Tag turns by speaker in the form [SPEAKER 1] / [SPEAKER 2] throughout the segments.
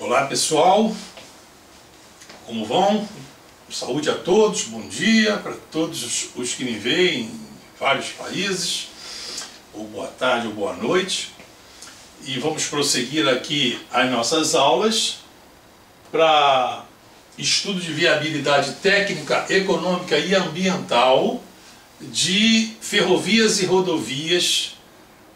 [SPEAKER 1] Olá pessoal, como vão? Saúde a todos, bom dia para todos os que me veem em vários países, ou boa tarde ou boa noite. E vamos prosseguir aqui as nossas aulas para estudo de viabilidade técnica, econômica e ambiental de ferrovias e rodovias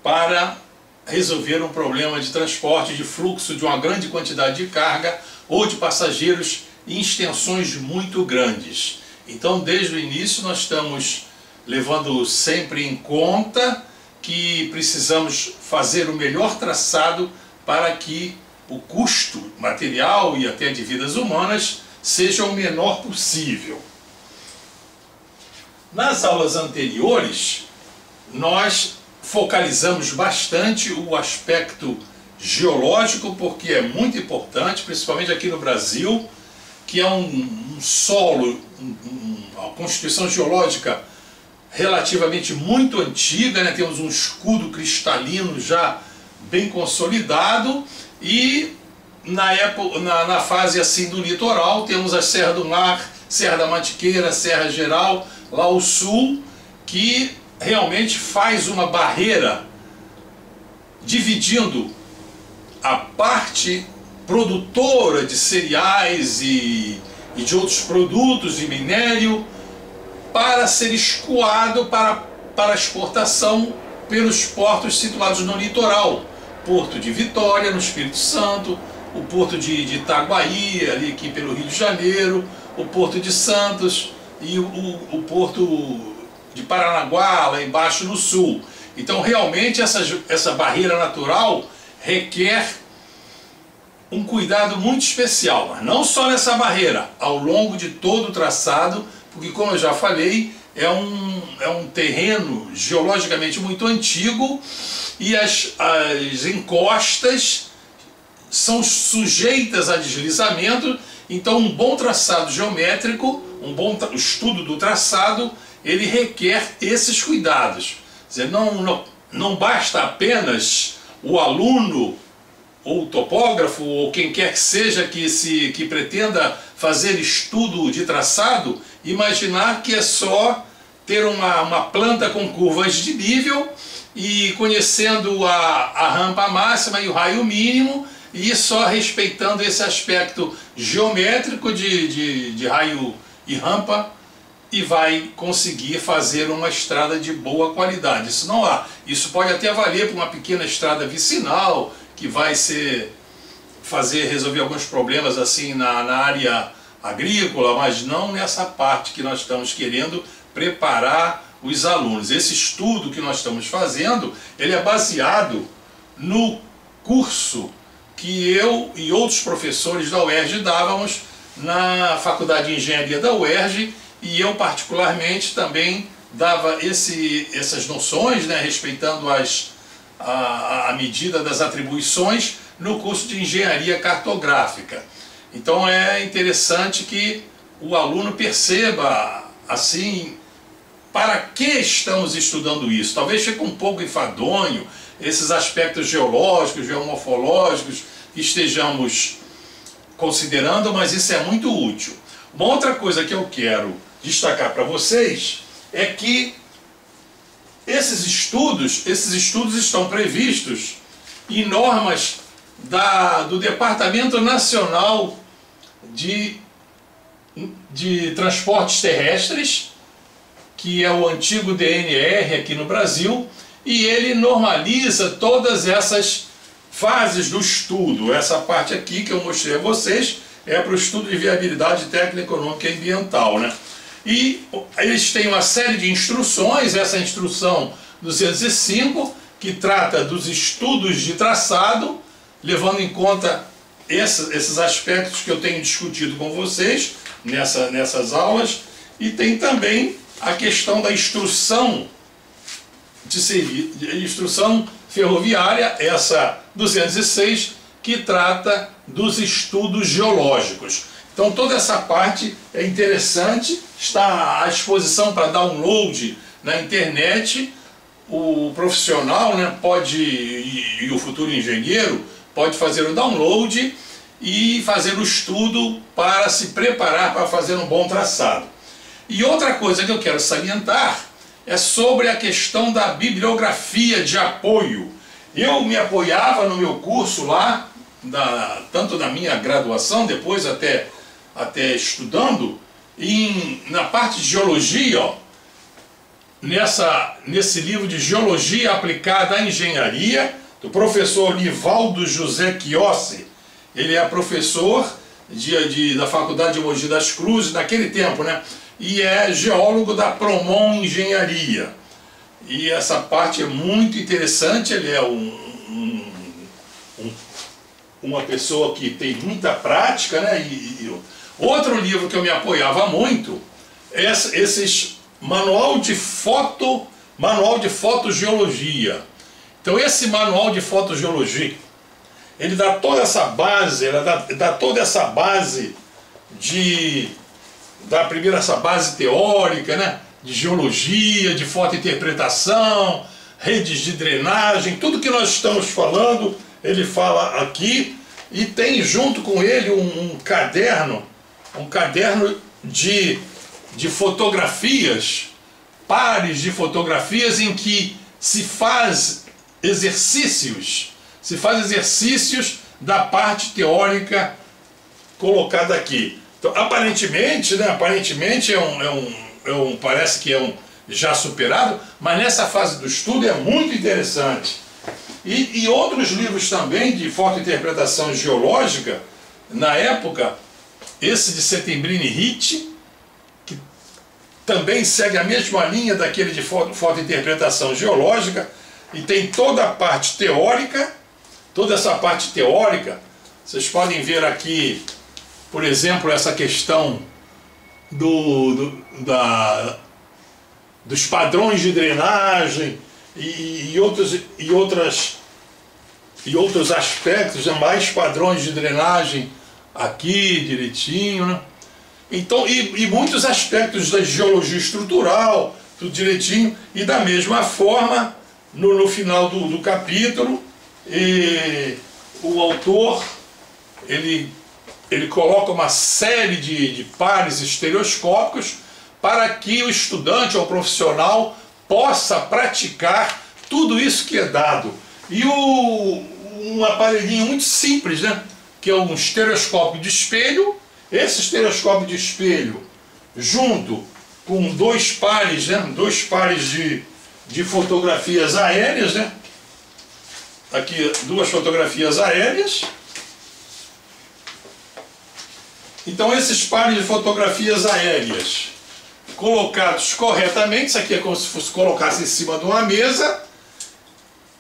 [SPEAKER 1] para resolver um problema de transporte, de fluxo de uma grande quantidade de carga ou de passageiros em extensões muito grandes. Então, desde o início, nós estamos levando sempre em conta que precisamos fazer o melhor traçado para que o custo material e até de vidas humanas seja o menor possível. Nas aulas anteriores, nós focalizamos bastante o aspecto geológico, porque é muito importante, principalmente aqui no Brasil, que é um solo, uma constituição geológica relativamente muito antiga, né? Temos um escudo cristalino já bem consolidado e na fase assim do litoral temos a Serra do Mar, Serra da Mantiqueira, Serra Geral, lá ao sul, que realmente faz uma barreira dividindo a parte produtora de cereais e de outros produtos de minério para ser escoado para exportação pelos portos situados no litoral. Porto de Vitória, no Espírito Santo, o Porto de Itaguaí, ali aqui pelo Rio de Janeiro, o Porto de Santos e o Porto de Paranaguá, lá embaixo no sul. Então realmente essa barreira natural requer um cuidado muito especial, mas não só nessa barreira, ao longo de todo o traçado, porque como eu já falei, é um terreno geologicamente muito antigo e as encostas são sujeitas a deslizamento. Então um bom traçado geométrico, um bom estudo do traçado, ele requer esses cuidados. Quer dizer, não basta apenas o aluno ou o topógrafo ou quem quer que seja que pretenda fazer estudo de traçado imaginar que é só ter uma planta com curvas de nível e conhecendo a rampa máxima e o raio mínimo e só respeitando esse aspecto geométrico de raio e rampa e vai conseguir fazer uma estrada de boa qualidade. Isso não há. Isso pode até valer para uma pequena estrada vicinal, que vai resolver alguns problemas assim na área agrícola, mas não nessa parte que nós estamos querendo preparar os alunos. Esse estudo que nós estamos fazendo, ele é baseado no curso que eu e outros professores da UERJ dávamos na Faculdade de Engenharia da UERJ, e eu particularmente também dava essas noções, né, respeitando a medida das atribuições no curso de Engenharia Cartográfica. Então é interessante que o aluno perceba assim para que estamos estudando isso. Talvez fique um pouco enfadonho esses aspectos geológicos, geomorfológicos que estejamos considerando, mas isso é muito útil. Uma outra coisa que eu quero destacar para vocês é que esses estudos estão previstos em normas do Departamento Nacional de Transportes Terrestres, que é o antigo DNR aqui no Brasil, e ele normaliza todas essas fases do estudo. Essa parte aqui que eu mostrei a vocês é para o estudo de viabilidade técnica, econômica e ambiental, né? E eles têm uma série de instruções, essa instrução 205, que trata dos estudos de traçado, levando em conta esses aspectos que eu tenho discutido com vocês nessas aulas, e tem também a questão da instrução instrução ferroviária, essa 206, que trata dos estudos geológicos. Então toda essa parte é interessante, está à disposição para download na internet. O profissional, né, e o futuro engenheiro pode fazer o download e fazer o estudo para se preparar para fazer um bom traçado. E outra coisa que eu quero salientar é sobre a questão da bibliografia de apoio. Eu me apoiava no meu curso lá, tanto na minha graduação, depois até estudando, na parte de geologia, ó, nesse livro de Geologia Aplicada à Engenharia, do professor Nivaldo José Chiossi. Ele é professor da Faculdade de Mogi das Cruzes, naquele tempo, né? E é geólogo da Promon Engenharia. E essa parte é muito interessante. Ele é uma pessoa que tem muita prática, né? Outro livro que eu me apoiava muito é esses manual de fotogeologia. Então esse manual de fotogeologia, ele dá toda essa base, essa base teórica, né? De geologia, de fotointerpretação, redes de drenagem, tudo que nós estamos falando, ele fala aqui, e tem junto com ele um caderno de fotografias, pares de fotografias em que se faz exercícios da parte teórica colocada aqui. Então, aparentemente, né, parece que é um já superado, mas nessa fase do estudo é muito interessante. E outros livros também de fotointerpretação geológica, na época, esse de Settembrini Ricci, que também segue a mesma linha daquele de fotointerpretação geológica, e tem toda a parte teórica, toda essa parte teórica. Vocês podem ver aqui, por exemplo, essa questão dos padrões de drenagem e outros aspectos, mais padrões de drenagem aqui direitinho, né? Então, e muitos aspectos da geologia estrutural, tudo direitinho, e da mesma forma, no final do capítulo, o autor ele coloca uma série de pares estereoscópicos para que o estudante ou profissional possa praticar tudo isso que é dado. E um aparelhinho muito simples, né? Que é um estereoscópio de espelho. Esse estereoscópio de espelho, junto com dois pares, né? Dois pares de fotografias aéreas, né? Aqui duas fotografias aéreas. Então esses pares de fotografias aéreas colocados corretamente, isso aqui é como se fosse colocasse em cima de uma mesa,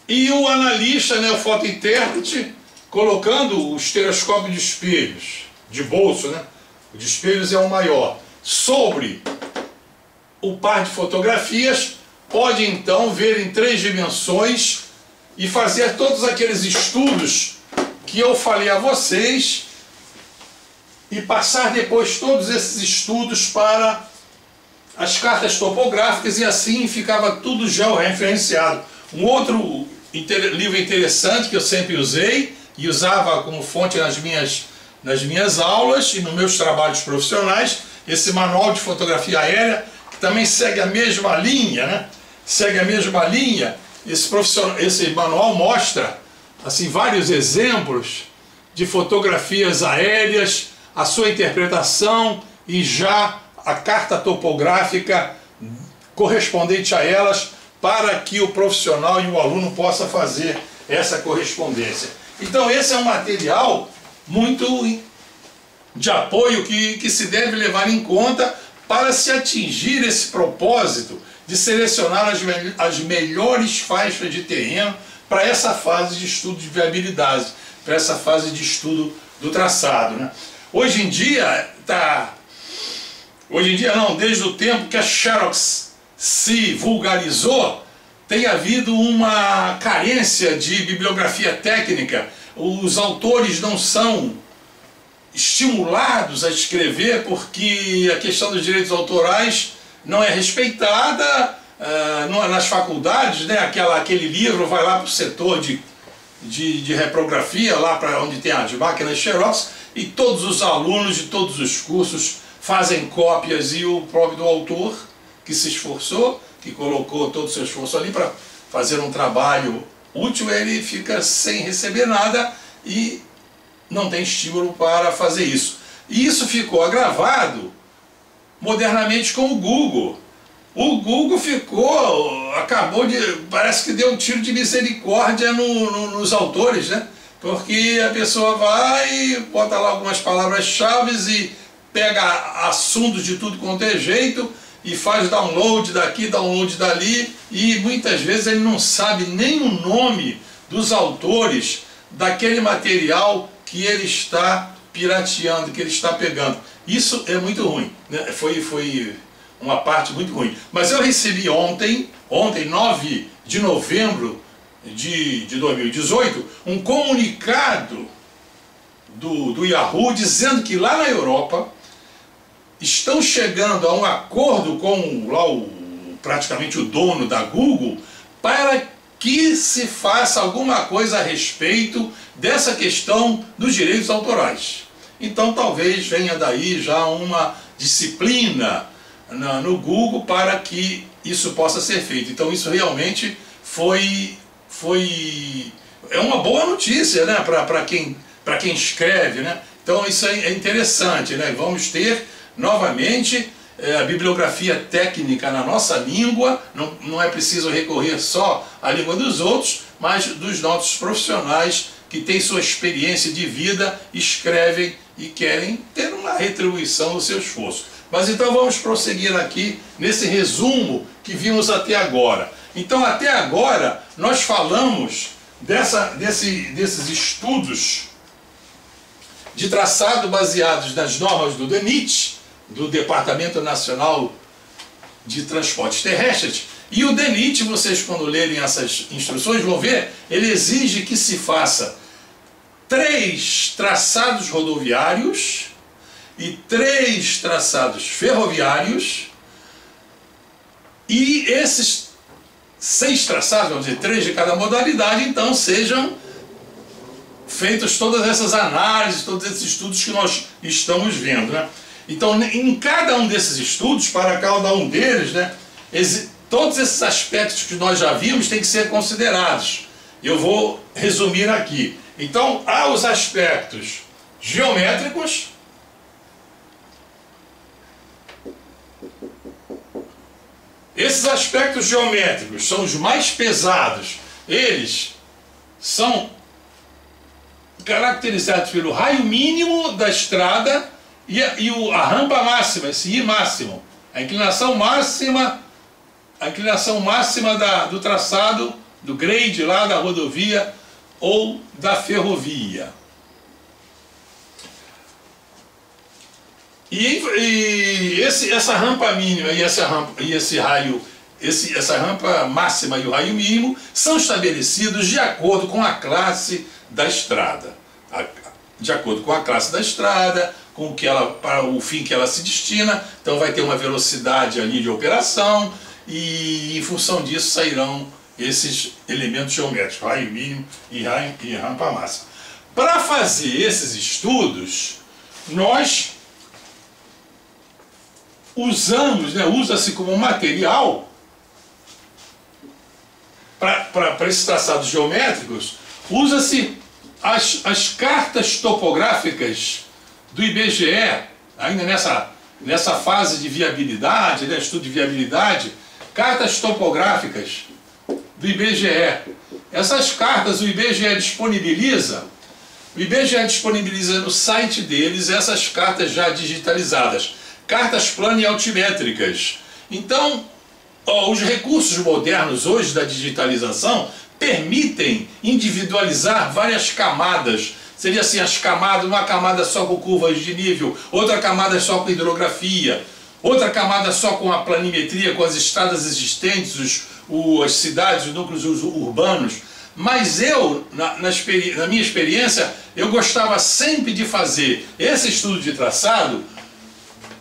[SPEAKER 1] e o analista, né, o fotointérprete, colocando o estereoscópio de espelhos, de bolso, né? O de espelhos é o maior, sobre o par de fotografias, pode então ver em 3 dimensões e fazer todos aqueles estudos que eu falei a vocês e passar depois todos esses estudos para as cartas topográficas, e assim ficava tudo georreferenciado. Um outro livro interessante que eu sempre usei e usava como fonte nas minhas aulas e nos meus trabalhos profissionais, esse manual de fotografia aérea, que também segue a mesma linha, né? Segue a mesma linha. Esse manual mostra assim vários exemplos de fotografias aéreas, a sua interpretação e já a carta topográfica correspondente a elas, para que o profissional e o aluno possa fazer essa correspondência. Então esse é um material muito de apoio que se deve levar em conta para se atingir esse propósito de selecionar as melhores faixas de terreno para essa fase de estudo de viabilidade, para essa fase de estudo do traçado, né? Hoje em dia não, desde o tempo que a Xerox se vulgarizou, tem havido uma carência de bibliografia técnica. Os autores não são estimulados a escrever porque a questão dos direitos autorais não é respeitada nas faculdades, né? Aquele livro vai lá para o setor de reprografia, lá para onde tem as máquinas Xerox, e todos os alunos de todos os cursos fazem cópias, e o próprio autor, que se esforçou, que colocou todo o seu esforço ali para fazer um trabalho útil, ele fica sem receber nada e não tem estímulo para fazer isso. E isso ficou agravado modernamente com o Google. O Google acabou de, parece que deu um tiro de misericórdia nos autores, né? Porque a pessoa vai, bota lá algumas palavras-chave e pega assuntos de tudo quanto é jeito e faz download daqui, download dali, e muitas vezes ele não sabe nem o nome dos autores daquele material que ele está pirateando, que ele está pegando. Isso é muito ruim, né? Foi uma parte muito ruim. Mas eu recebi ontem, 9 de novembro de 2018, um comunicado do Yahoo dizendo que lá na Europa estão chegando a um acordo com lá praticamente o dono da Google para que se faça alguma coisa a respeito dessa questão dos direitos autorais. Então talvez venha daí já uma disciplina no Google para que isso possa ser feito. Então isso realmente é uma boa notícia, né, para quem escreve, né? Então isso é interessante, né? Vamos ter novamente a bibliografia técnica na nossa língua, não é preciso recorrer só à língua dos outros, mas dos nossos profissionais que têm sua experiência de vida, escrevem e querem ter uma retribuição do seu esforço. Mas então vamos prosseguir aqui nesse resumo que vimos até agora. Então até agora nós falamos desses estudos de traçado baseados nas normas do DENIT, do Departamento Nacional de Transportes Terrestres. E o DENIT, vocês quando lerem essas instruções vão ver, ele exige que se faça 3 traçados rodoviários e 3 traçados ferroviários, e esses 6 traçados, vamos dizer, 3 de cada modalidade, então sejam feitas todas essas análises, todos esses estudos que nós estamos vendo, né? Então, em cada um desses estudos, para cada um deles, né, todos esses aspectos que nós já vimos têm que ser considerados. Eu vou resumir aqui. Então, há os aspectos geométricos, esses aspectos geométricos são os mais pesados. Eles são caracterizados pelo raio mínimo da estrada e a rampa máxima, esse I máximo, a inclinação máxima do traçado, do grade lá da rodovia ou da ferrovia. Essa rampa mínima e essa rampa máxima e o raio mínimo são estabelecidos de acordo com a classe da estrada. De acordo com a classe da estrada, com para o fim que ela se destina, então vai ter uma velocidade ali de operação, e em função disso sairão esses elementos geométricos, raio mínimo e rampa máxima. Para fazer esses estudos, nós usamos, né, usa-se como material para esses traçados geométricos, usa-se as cartas topográficas do IBGE, ainda nessa fase de viabilidade, né, estudo de viabilidade, cartas topográficas do IBGE. Essas cartas o IBGE disponibiliza no site deles essas cartas já digitalizadas, cartas plana e altimétricas. Então, os recursos modernos hoje da digitalização permitem individualizar várias camadas. Seria assim, as camadas, uma camada só com curvas de nível, outra camada só com hidrografia, outra camada só com a planimetria, com as estradas existentes, as cidades, os núcleos urbanos. Mas eu, na minha experiência, eu gostava sempre de fazer esse estudo de traçado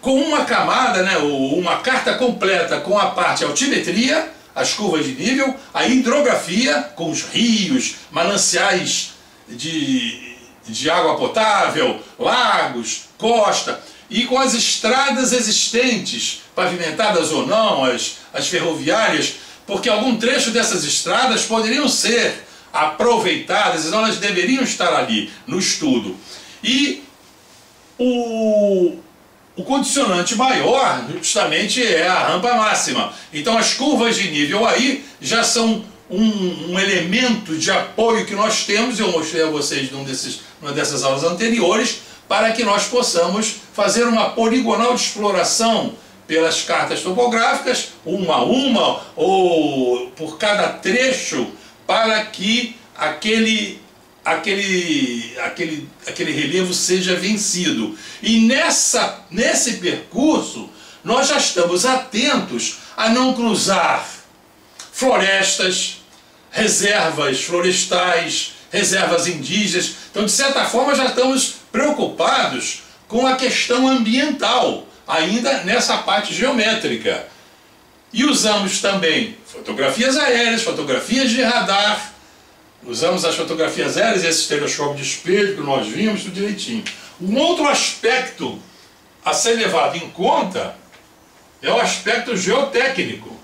[SPEAKER 1] com uma camada, né, uma carta completa com a parte altimetria, as curvas de nível, a hidrografia com os rios, mananciais de de água potável, lagos, costa, e com as estradas existentes, pavimentadas ou não, as ferroviárias, porque algum trecho dessas estradas poderiam ser aproveitadas, então elas deveriam estar ali no estudo. E o condicionante maior justamente é a rampa máxima. Então as curvas de nível aí já são um elemento de apoio que nós temos, eu mostrei a vocês numa dessas aulas anteriores, para que nós possamos fazer uma poligonal de exploração pelas cartas topográficas, uma a uma, ou por cada trecho, para que aquele relevo seja vencido. E nesse percurso, nós já estamos atentos a não cruzar florestas, reservas florestais, reservas indígenas. Então, de certa forma, já estamos preocupados com a questão ambiental, ainda nessa parte geométrica. E usamos também fotografias aéreas, fotografias de radar, usamos as fotografias aéreas, esse telescópio de espelho que nós vimos, tudo direitinho. Um outro aspecto a ser levado em conta é o aspecto geotécnico.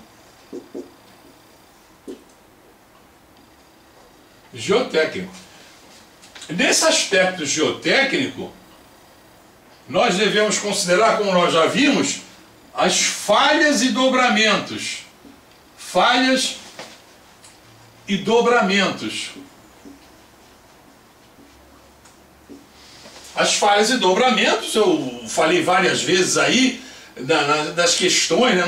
[SPEAKER 1] Nesse aspecto geotécnico, nós devemos considerar, como nós já vimos, as falhas e dobramentos. Falhas e dobramentos. As falhas e dobramentos, eu falei várias vezes aí, das questões, né?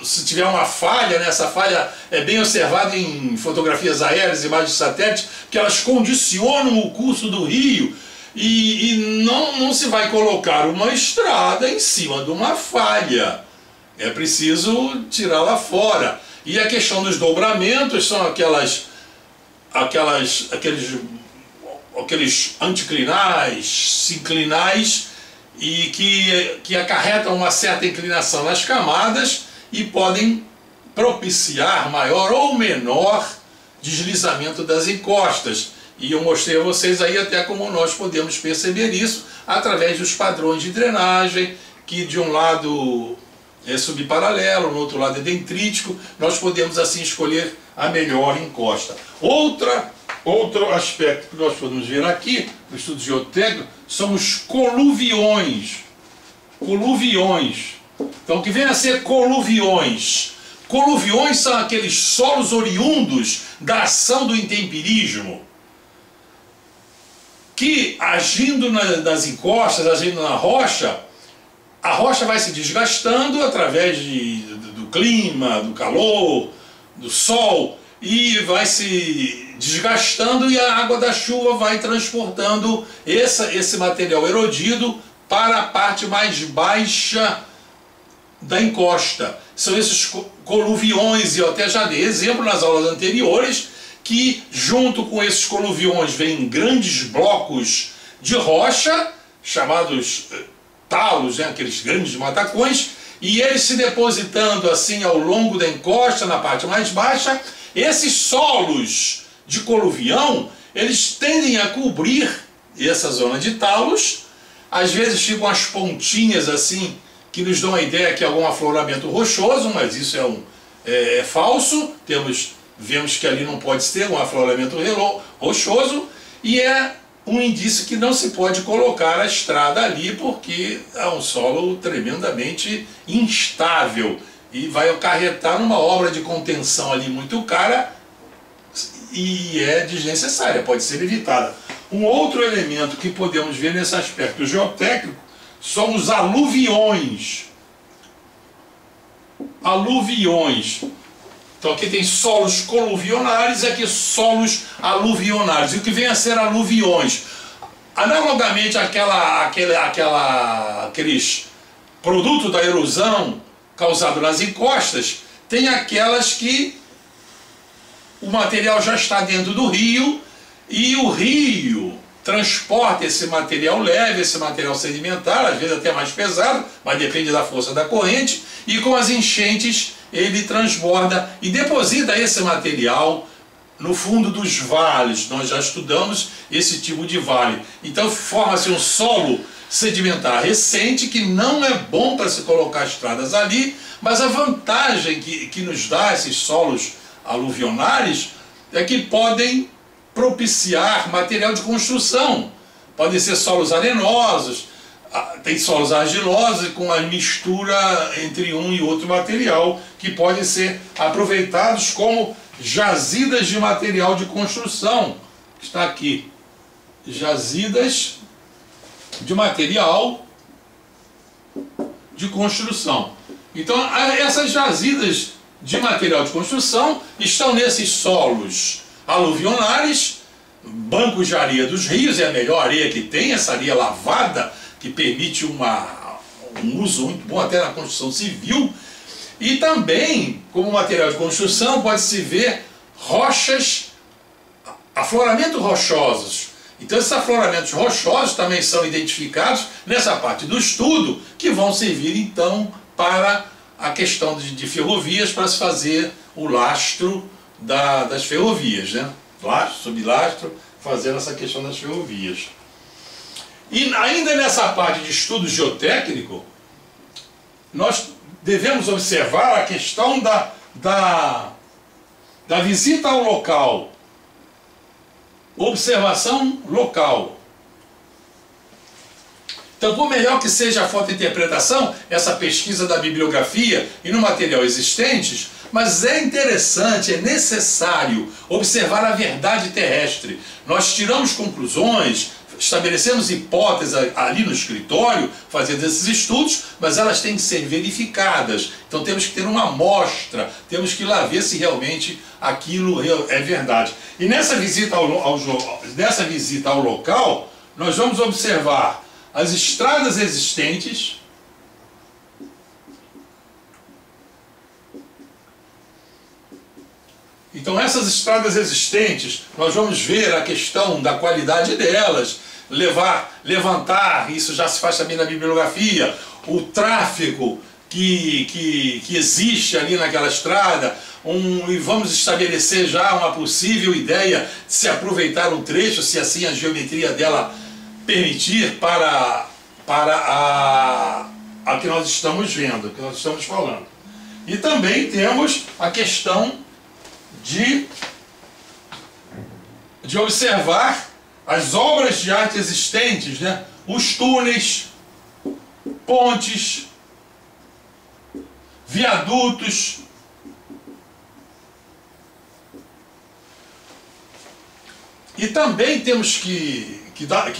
[SPEAKER 1] Se tiver uma falha, né? Essa falha é bem observada em fotografias aéreas, imagens de satélite, que elas condicionam o curso do rio e não se vai colocar uma estrada em cima de uma falha. É preciso tirá-la fora. E a questão dos dobramentos são aqueles anticlinais, sinclinais, e que acarretam uma certa inclinação nas camadas e podem propiciar maior ou menor deslizamento das encostas. E eu mostrei a vocês aí até como nós podemos perceber isso através dos padrões de drenagem, que de um lado é subparalelo, no outro lado é dendrítico. Nós podemos assim escolher a melhor encosta. Outro aspecto que nós podemos ver aqui no estudo geotécnico são os coluviões. Então, o que vem a ser coluviões? Coluviões são aqueles solos oriundos da ação do intemperismo, que agindo nas encostas, agindo na rocha, a rocha vai se desgastando através do clima, do calor, do sol, e vai se desgastando, e a água da chuva vai transportando esse material erodido para a parte mais baixa da encosta. São esses coluviões, e eu até já dei exemplo nas aulas anteriores, que junto com esses coluviões vêm grandes blocos de rocha, chamados talos, né, aqueles grandes matacões, e eles se depositando assim ao longo da encosta, na parte mais baixa. Esses solos de coluvião, eles tendem a cobrir essa zona de talos. Às vezes ficam as pontinhas assim, que nos dão a ideia que é algum afloramento rochoso, mas isso é falso. Vemos que ali não pode ter um afloramento rochoso, e é um indício que não se pode colocar a estrada ali, porque é um solo tremendamente instável e vai acarretar numa obra de contenção ali muito cara, e é desnecessária, pode ser evitada. Um outro elemento que podemos ver nesse aspecto geotécnico são os aluviões. Então aqui tem solos coluvionares e aqui solos aluvionares. E o que vem a ser aluviões? Analogamente àqueles produtos da erosão causado nas encostas, tem aquelas que o material já está dentro do rio e o rio transporta esse material leve, esse material sedimentar, às vezes até mais pesado, mas depende da força da corrente, e com as enchentes ele transborda e deposita esse material no fundo dos vales. Nós já estudamos esse tipo de vale. Então forma-se um solo sedimentar recente que não é bom para se colocar estradas ali, mas a vantagem que nos dá esses solos aluvionais é que podem propiciar material de construção. Podem ser solos arenosos, tem solos argilosos com a mistura entre um e outro material que podem ser aproveitados como jazidas de material de construção. Está aqui, jazidas de material de construção. Então essas jazidas de material de construção estão nesses solos aluvionais, bancos de areia dos rios, é a melhor areia que tem, essa areia lavada, que permite um uso muito bom até na construção civil. E também, como material de construção, pode-se ver rochas, afloramentos rochosos. Então esses afloramentos rochosos também são identificados nessa parte do estudo, que vão servir então para a questão de ferrovias, para se fazer o lastro das ferrovias, né? Lastro, sublastro, fazendo essa questão das ferrovias. E ainda nessa parte de estudo geotécnico, nós devemos observar a questão da visita ao local, observação local. Então, por melhor que seja a fotointerpretação, essa pesquisa da bibliografia e no material existentes, mas é interessante, é necessário observar a verdade terrestre. Nós tiramos conclusões, estabelecemos hipóteses ali no escritório, fazendo esses estudos, mas elas têm que ser verificadas. Então temos que ter uma amostra, temos que ir lá ver se realmente aquilo é verdade. E nessa visita ao local, nós vamos observar as estradas existentes, então essas estradas existentes, nós vamos ver a questão da qualidade delas, levantar, isso já se faz também na bibliografia, o tráfego que existe ali naquela estrada, e vamos estabelecer já uma possível ideia de se aproveitar um trecho, se assim a geometria dela permitir para a que nós estamos vendo, que nós estamos falando. E também temos a questão de observar as obras de arte existentes, né? Os túneis, pontes, viadutos, e também temos que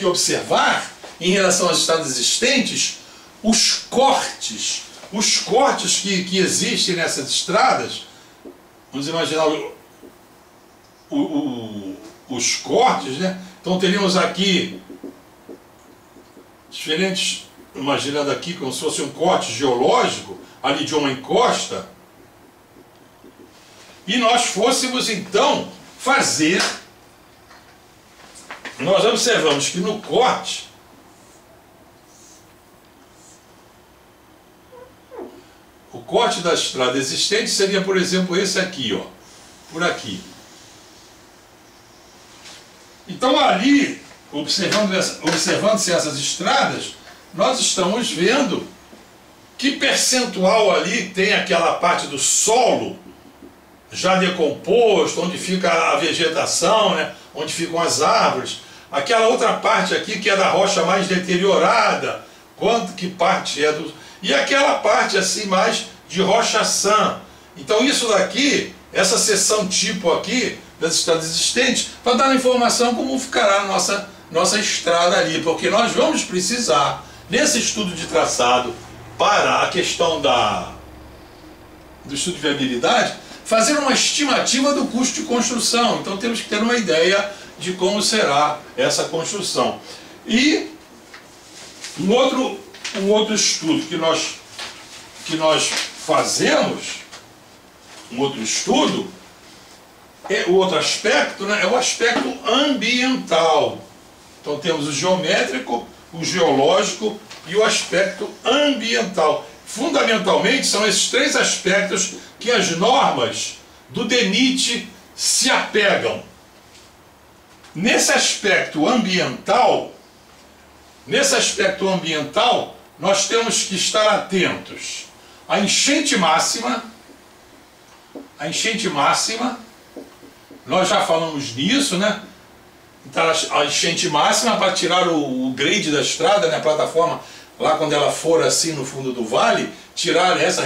[SPEAKER 1] observar, em relação às estradas existentes, os cortes que existem nessas estradas. Vamos imaginar os cortes, né? Então teríamos aqui diferentes, imaginando aqui como se fosse um corte geológico, ali de uma encosta, e nós fôssemos então fazer, nós observamos que no corte, o corte da estrada existente seria, por exemplo, esse aqui, ó, por aqui. Então ali, observando-se essas estradas, nós estamos vendo que percentual ali tem aquela parte do solo já decomposto, onde fica a vegetação, né, onde ficam as árvores. Aquela outra parte aqui que é da rocha mais deteriorada, que parte é do... E aquela parte assim mais de rocha sã. Então isso daqui, essa seção tipo aqui, das estradas existentes, para dar informação como ficará a nossa estrada ali, porque nós vamos precisar, nesse estudo de traçado, para a questão do estudo de viabilidade, fazer uma estimativa do custo de construção. Então temos que ter uma ideia de como será essa construção. E um outro estudo que nós fazemos, um outro estudo, o outro aspecto, né, é o aspecto ambiental. Então temos o geométrico, o geológico e o aspecto ambiental. Fundamentalmente são esses três aspectos que as normas do DENIT se apegam. Nesse aspecto ambiental, nós temos que estar atentos. A enchente máxima, nós já falamos nisso, né? Então, a enchente máxima para tirar o grade da estrada, né? A plataforma, lá quando ela for assim no fundo do vale, tirar essa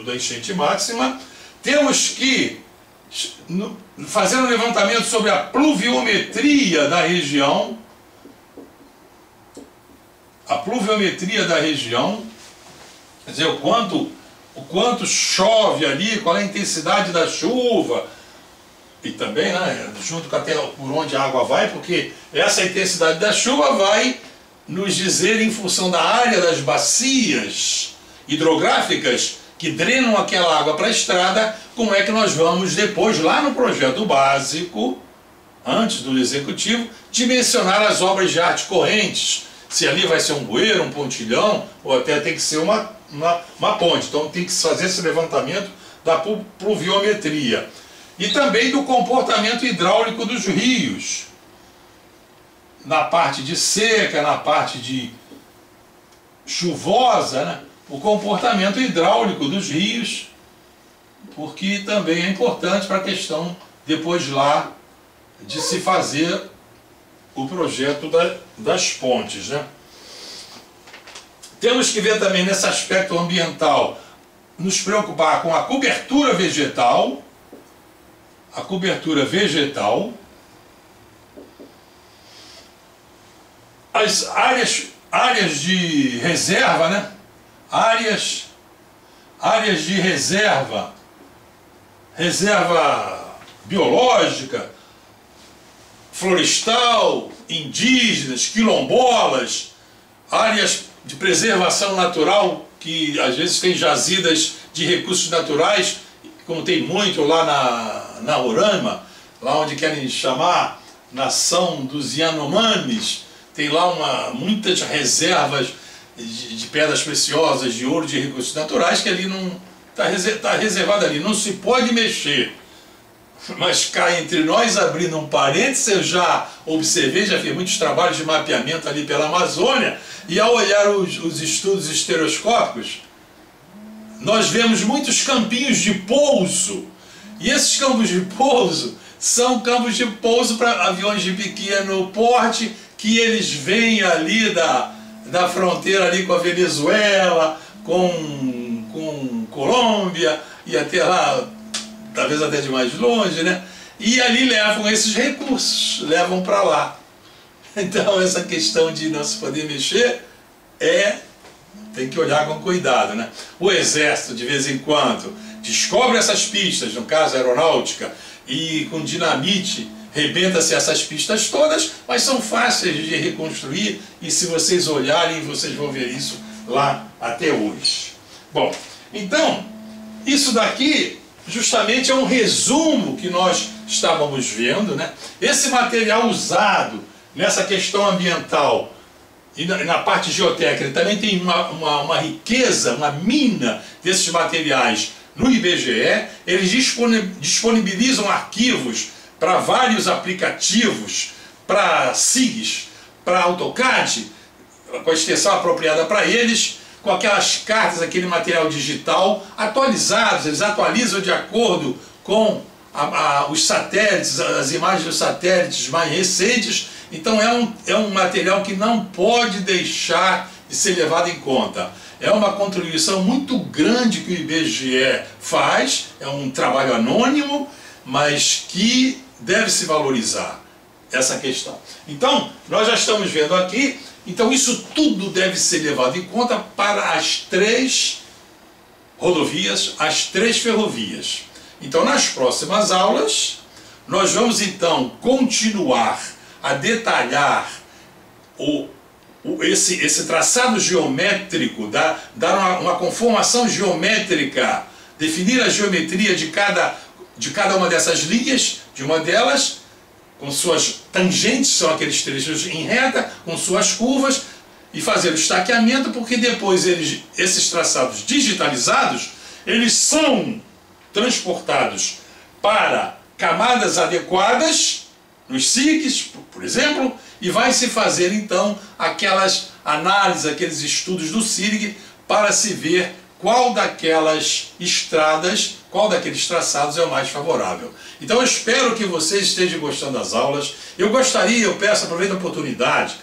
[SPEAKER 1] da enchente máxima. Temos que fazer um levantamento sobre a pluviometria da região. A pluviometria da região, quer dizer, o quanto chove ali, qual é a intensidade da chuva, e também, né, junto com até por onde a água vai, porque essa intensidade da chuva vai nos dizer, em função da área das bacias hidrográficas que drenam aquela água para a estrada, como é que nós vamos depois, lá no projeto básico, antes do executivo, dimensionar as obras de arte correntes. Se ali vai ser um bueiro, um pontilhão, ou até tem que ser uma ponte. Então tem que fazer esse levantamento da pluviometria. E também do comportamento hidráulico dos rios. Na parte de seca, na parte de chuvosa, né? O comportamento hidráulico dos rios, porque também é importante para a questão, depois lá, de se fazer o projeto das pontes, né? Temos que ver também nesse aspecto ambiental, nos preocupar com a cobertura vegetal, as áreas de reserva, né? Áreas de reserva biológica, florestal, indígenas, quilombolas, áreas de preservação natural, que às vezes tem jazidas de recursos naturais, como tem muito lá na Roraima, lá onde querem chamar nação dos Yanomamis, tem lá muitas reservas de pedras preciosas, de ouro, de recursos naturais, que ali não está reservado ali, não se pode mexer. Mas cá entre nós, abrindo um parênteses, eu já observei, já fiz muitos trabalhos de mapeamento ali pela Amazônia, e ao olhar os estudos estereoscópicos, nós vemos muitos campinhos de pouso, e esses campos de pouso são campos de pouso para aviões de pequeno porte, que eles vêm ali da fronteira ali com a Venezuela, com Colômbia, e até lá, talvez até de mais longe, né? E ali levam esses recursos, levam para lá. Então essa questão de não se poder mexer tem que olhar com cuidado, né? O Exército, de vez em quando, descobre essas pistas, no caso a aeronáutica, e com dinamite rebenta-se essas pistas todas, mas são fáceis de reconstruir, e se vocês olharem, vocês vão ver isso lá até hoje. Bom, então, isso daqui justamente é um resumo que nós estávamos vendo, né? Esse material usado nessa questão ambiental e na parte geotécnica também tem uma riqueza, uma mina desses materiais no IBGE. Eles disponibilizam arquivos para vários aplicativos, para SIGs, para AutoCAD, com a extensão apropriada para eles, com aquelas cartas, aquele material digital atualizados. Eles atualizam de acordo com os satélites, as imagens dos satélites mais recentes. Então é um material que não pode deixar de ser levado em conta. É uma contribuição muito grande que o IBGE faz, é um trabalho anônimo, mas que deve se valorizar essa questão. Então, nós já estamos vendo aqui, então isso tudo deve ser levado em conta para as 3 rodovias, as 3 ferrovias. Então, nas próximas aulas, nós vamos então continuar a detalhar esse traçado geométrico, dar uma conformação geométrica, definir a geometria de cada uma dessas linhas, de uma delas, com suas tangentes, são aqueles trechos em reta, com suas curvas, e fazer o estaqueamento, porque depois esses traçados digitalizados, eles são transportados para camadas adequadas, nos SIGs, por exemplo, e vai se fazer então aquelas análises, aqueles estudos do SIG para se ver qual daquelas estradas, qual daqueles traçados é o mais favorável. Então eu espero que vocês estejam gostando das aulas. Eu peço, aproveito a oportunidade